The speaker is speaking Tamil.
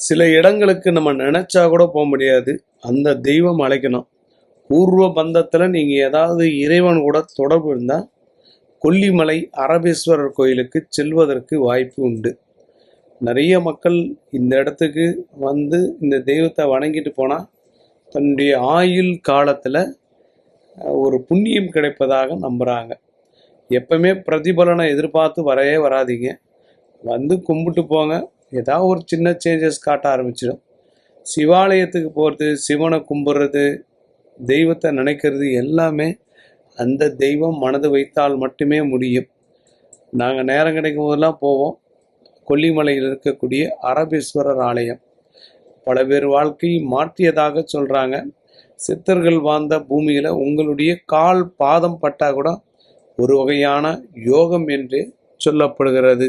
சில இடங்களுக்கு நம்ம நினைச்சா கூட போக முடியாது, அந்த தெய்வம் அழைக்கணும். பூர்வ பந்தத்தில் நீங்கள் ஏதாவது இறைவன் கூட தொடர்பு இருந்தால் கொல்லிமலை அரபேஸ்வரர் கோயிலுக்கு செல்வதற்கு வாய்ப்பு உண்டு. நிறைய மக்கள் இந்த இடத்துக்கு வந்து இந்த தெய்வத்தை வணங்கிட்டு போனால் தன்னுடைய ஆயுள் காலத்தில் ஒரு புண்ணியம் கிடைப்பதாக நம்புகிறாங்க. எப்பவுமே பிரதிபலனை எதிர்பார்த்து வரவே வராதிங்க. வந்து கும்பிட்டு போங்க. ஏதாவது ஒரு சின்ன சேஞ்சஸ் காட்ட ஆரம்பிச்சிடும். சிவாலயத்துக்கு போகிறது, சிவனை கும்பிட்றது, தெய்வத்தை நினைக்கிறது எல்லாமே அந்த தெய்வம் மனது வைத்தால் மட்டுமே முடியும். நாங்கள் நேரம் கிடைக்கும் போதெல்லாம் போவோம். கொல்லிமலையில் இருக்கக்கூடிய அரபேஸ்வரர் ஆலயம் பல பேர் வாழ்க்கையை மாற்றியதாக சொல்கிறாங்க. சித்தர்கள் வாழ்ந்த பூமியில் உங்களுடைய கால் பாதம் பட்டா கூட ஒரு வகையான யோகம் என்று சொல்லப்படுகிறது.